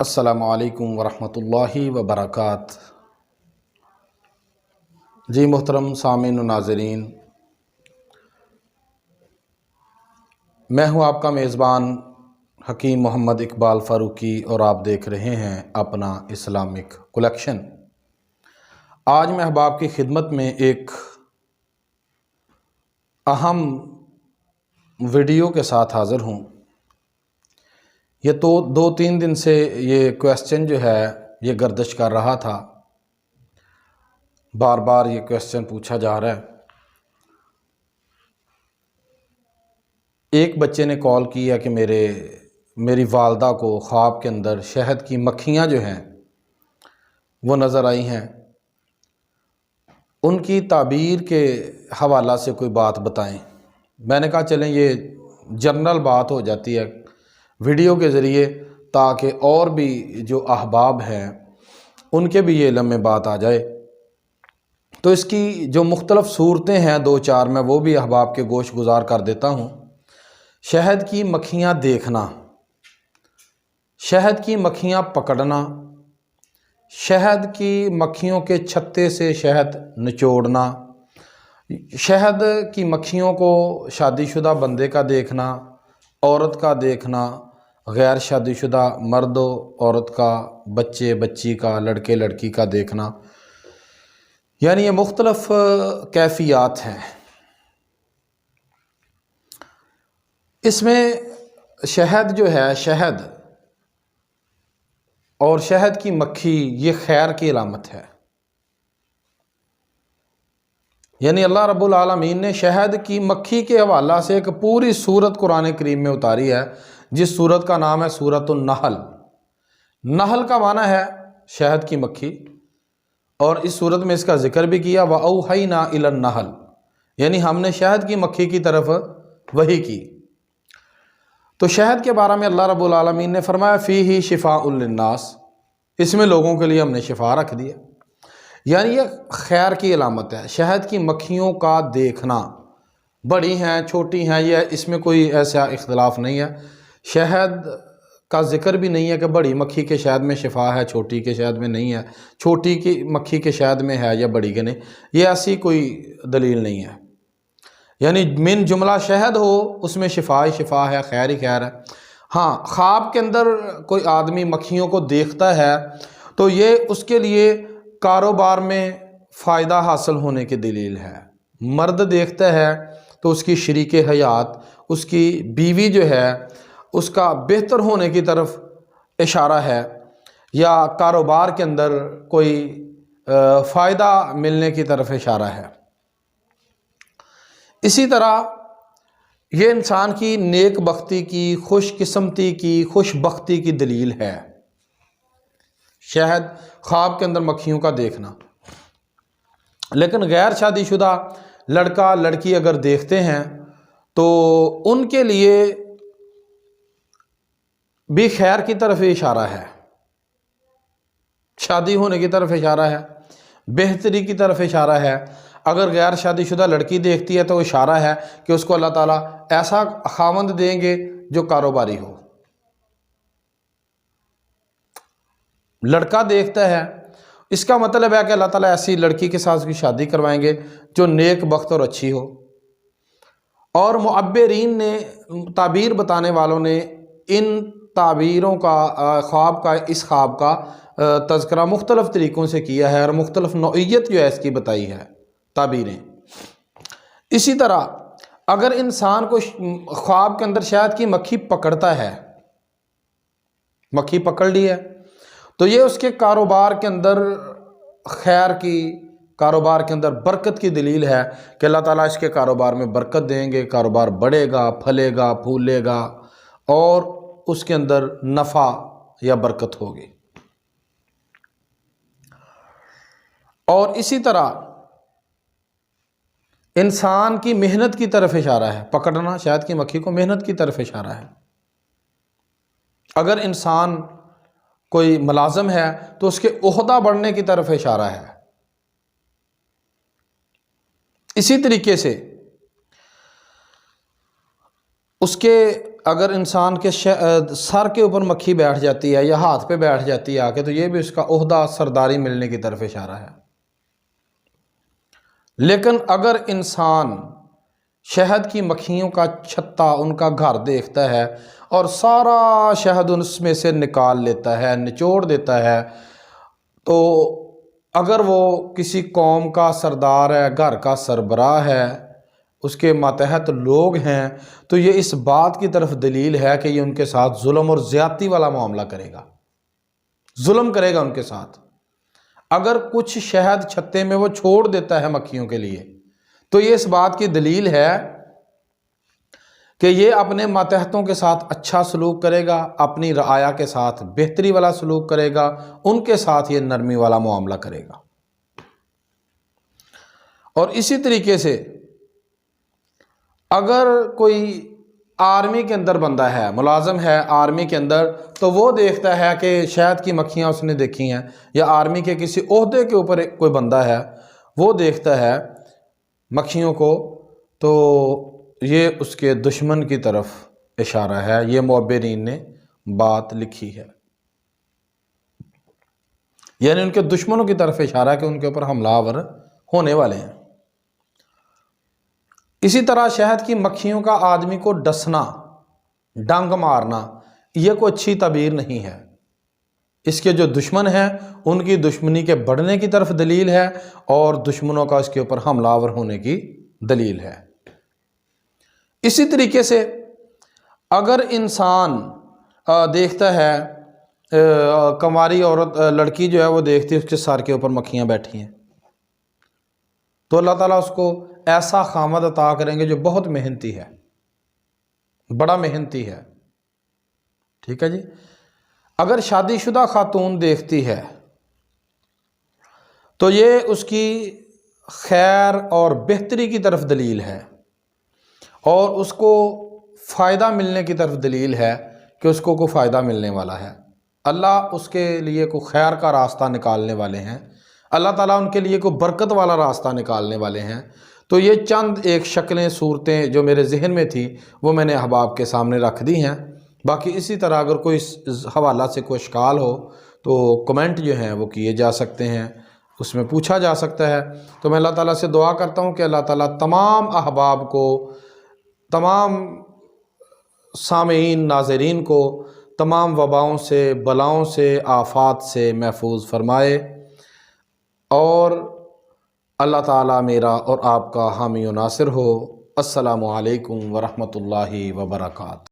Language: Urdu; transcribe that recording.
السلام علیکم ورحمۃ اللہ وبرکاتہ۔ جی محترم سامعین و ناظرین، میں ہوں آپ کا میزبان حکیم محمد اقبال فاروقی اور آپ دیکھ رہے ہیں اپنا اسلامک کلیکشن۔ آج میں احباب کی خدمت میں ایک اہم ویڈیو کے ساتھ حاضر ہوں۔ یہ تو دو تین دن سے یہ کویسچن جو ہے یہ گردش کر رہا تھا، بار بار یہ کویسچن پوچھا جا رہا ہے۔ ایک بچے نے کال کیا کہ میری والدہ کو خواب کے اندر شہد کی مکھیاں جو ہیں وہ نظر آئی ہیں، ان کی تعبیر کے حوالہ سے کوئی بات بتائیں۔ میں نے کہا چلیں یہ جنرل بات ہو جاتی ہے ویڈیو کے ذریعے، تاکہ اور بھی جو احباب ہیں ان کے بھی یہ علم میں بات آ جائے۔ تو اس کی جو مختلف صورتیں ہیں دو چار، میں وہ بھی احباب کے گوش گزار کر دیتا ہوں۔ شہد کی مکھیاں دیکھنا، شہد کی مکھیاں پکڑنا، شہد کی مکھیوں کے چھتے سے شہد نچوڑنا، شہد کی مکھیوں کو شادی شدہ بندے کا دیکھنا، عورت کا دیکھنا، غیر شادی شدہ مرد و عورت کا، بچے بچی کا، لڑکے لڑکی کا دیکھنا، یعنی یہ مختلف کیفیات ہیں۔ اس میں شہد جو ہے، شہد اور شہد کی مکھی یہ خیر کی علامت ہے۔ یعنی اللہ رب العالمین نے شہد کی مکھی کے حوالہ سے ایک پوری سورت قرآن کریم میں اتاری ہے، جس سورت کا نام ہے سورۃ النحل۔ نحل کا معنی ہے شہد کی مکھی، اور اس سورت میں اس کا ذکر بھی کیا، وَأَوْحَيْنَا إِلَى النَّحْلِ، یعنی ہم نے شہد کی مکھی کی طرف وحی کی۔ تو شہد کے بارے میں اللہ رب العالمین نے فرمایا فِيهِ شِفَاءٌ لِلنَّاسِ، اس میں لوگوں کے لیے ہم نے شفا رکھ دیا، یعنی یہ خیر کی علامت ہے۔ شہد کی مکھیوں کا دیکھنا، بڑی ہیں چھوٹی ہیں، یہ اس میں کوئی ایسا اختلاف نہیں ہے۔ شہد کا ذکر بھی نہیں ہے کہ بڑی مکھی کے شہد میں شفا ہے، چھوٹی کے شہد میں نہیں ہے، چھوٹی کی مکھی کے شہد میں ہے یا بڑی کے نہیں، یہ ایسی کوئی دلیل نہیں ہے۔ یعنی من جملہ شہد ہو اس میں شفا ہی شفا ہے، خیر ہی خیر ہے۔ ہاں، خواب کے اندر کوئی آدمی مکھیوں کو دیکھتا ہے تو یہ اس کے لیے کاروبار میں فائدہ حاصل ہونے کی دلیل ہے۔ مرد دیکھتا ہے تو اس کی شریک حیات، اس کی بیوی جو ہے اس کا بہتر ہونے کی طرف اشارہ ہے، یا کاروبار کے اندر کوئی فائدہ ملنے کی طرف اشارہ ہے۔ اسی طرح یہ انسان کی نیک بختی کی، خوش قسمتی کی، خوش بختی کی دلیل ہے، شہد خواب کے اندر مکھیوں کا دیکھنا۔ لیکن غیر شادی شدہ لڑکا لڑکی اگر دیکھتے ہیں تو ان کے لیے بھی خیر کی طرف اشارہ ہے، شادی ہونے کی طرف اشارہ ہے، بہتری کی طرف اشارہ ہے۔ اگر غیر شادی شدہ لڑکی دیکھتی ہے تو اشارہ ہے کہ اس کو اللہ تعالیٰ ایسا خاوند دیں گے جو کاروباری ہو۔ لڑکا دیکھتا ہے، اس کا مطلب ہے کہ اللہ تعالیٰ ایسی لڑکی کے ساتھ کی شادی کروائیں گے جو نیک بخت اور اچھی ہو۔ اور معبرین نے، تعبیر بتانے والوں نے ان تعبیروں کا، خواب کا، اس خواب کا تذکرہ مختلف طریقوں سے کیا ہے، اور مختلف نوعیت جو ہے اس کی بتائی ہے تعبیریں۔ اسی طرح اگر انسان کو خواب کے اندر شہد کی مکھی پکڑتا ہے، مکھی پکڑ لی ہے، تو یہ اس کے کاروبار کے اندر خیر کی، کاروبار کے اندر برکت کی دلیل ہے کہ اللہ تعالیٰ اس کے کاروبار میں برکت دیں گے، کاروبار بڑھے گا، پھلے گا، پھولے گا، اور اس کے اندر نفع یا برکت ہوگی۔ اور اسی طرح انسان کی محنت کی طرف اشارہ ہے، پکڑنا شہد کی مکھی کو محنت کی طرف اشارہ ہے۔ اگر انسان کوئی ملازم ہے تو اس کے عہدہ بڑھنے کی طرف اشارہ ہے۔ اسی طریقے سے اس کے اگر انسان کے سر کے اوپر مکھی بیٹھ جاتی ہے یا ہاتھ پہ بیٹھ جاتی ہے آ کے، تو یہ بھی اس کا عہدہ سرداری ملنے کی طرف اشارہ ہے۔ لیکن اگر انسان شہد کی مکھیوں کا چھتا، ان کا گھر دیکھتا ہے اور سارا شہد اس میں سے نکال لیتا ہے، نچوڑ دیتا ہے، تو اگر وہ کسی قوم کا سردار ہے، گھر کا سربراہ ہے، اس کے ماتحت لوگ ہیں، تو یہ اس بات کی طرف دلیل ہے کہ یہ ان کے ساتھ ظلم اور زیادتی والا معاملہ کرے گا، ظلم کرے گا ان کے ساتھ۔ اگر کچھ شہد چھتے میں وہ چھوڑ دیتا ہے مکھیوں کے لیے، تو یہ اس بات کی دلیل ہے کہ یہ اپنے ماتحتوں کے ساتھ اچھا سلوک کرے گا، اپنی رعایا کے ساتھ بہتری والا سلوک کرے گا، ان کے ساتھ یہ نرمی والا معاملہ کرے گا۔ اور اسی طریقے سے اگر کوئی آرمی کے اندر بندہ ہے، ملازم ہے آرمی کے اندر، تو وہ دیکھتا ہے کہ شہد کی مکھیاں اس نے دیکھی ہیں، یا آرمی کے کسی عہدے کے اوپر کوئی بندہ ہے، وہ دیکھتا ہے مکھیوں کو، تو یہ اس کے دشمن کی طرف اشارہ ہے۔ یہ معبرین نے بات لکھی ہے، یعنی ان کے دشمنوں کی طرف اشارہ ہے کہ ان کے اوپر حملہ آور ہونے والے ہیں۔ اسی طرح شہد کی مکھیوں کا آدمی کو ڈسنا، ڈنگ مارنا، یہ کوئی اچھی تعبیر نہیں ہے۔ اس کے جو دشمن ہیں ان کی دشمنی کے بڑھنے کی طرف دلیل ہے، اور دشمنوں کا اس کے اوپر حملہ آور ہونے کی دلیل ہے۔ اسی طریقے سے اگر انسان دیکھتا ہے، کنواری عورت، لڑکی جو ہے وہ دیکھتی ہے اس کے سر کے اوپر مکھیاں بیٹھی ہیں، تو اللہ تعالیٰ اس کو ایسا خامد عطا کریں گے جو بہت محنتی ہے، بڑا محنتی ہے، ٹھیک ہے جی۔ اگر شادی شدہ خاتون دیکھتی ہے تو یہ اس کی خیر اور بہتری کی طرف دلیل ہے، اور اس کو فائدہ ملنے کی طرف دلیل ہے کہ اس کو کوئی فائدہ ملنے والا ہے، اللہ اس کے لیے کوئی خیر کا راستہ نکالنے والے ہیں، اللہ تعالیٰ ان کے لیے کوئی برکت والا راستہ نکالنے والے ہیں۔ تو یہ چند ایک شکلیں، صورتیں جو میرے ذہن میں تھی وہ میں نے احباب کے سامنے رکھ دی ہیں۔ باقی اسی طرح اگر کوئی اس حوالہ سے کوئی اشکال ہو تو کمنٹ جو ہیں وہ کیے جا سکتے ہیں، اس میں پوچھا جا سکتا ہے۔ تو میں اللہ تعالیٰ سے دعا کرتا ہوں کہ اللہ تعالیٰ تمام احباب کو، تمام سامعین، ناظرین کو تمام وباؤں سے، بلاؤں سے، آفات سے محفوظ فرمائے، اور اللہ تعالیٰ میرا اور آپ کا حامی و ناصر ہو۔ السلام علیکم ورحمۃ اللہ وبرکاتہ۔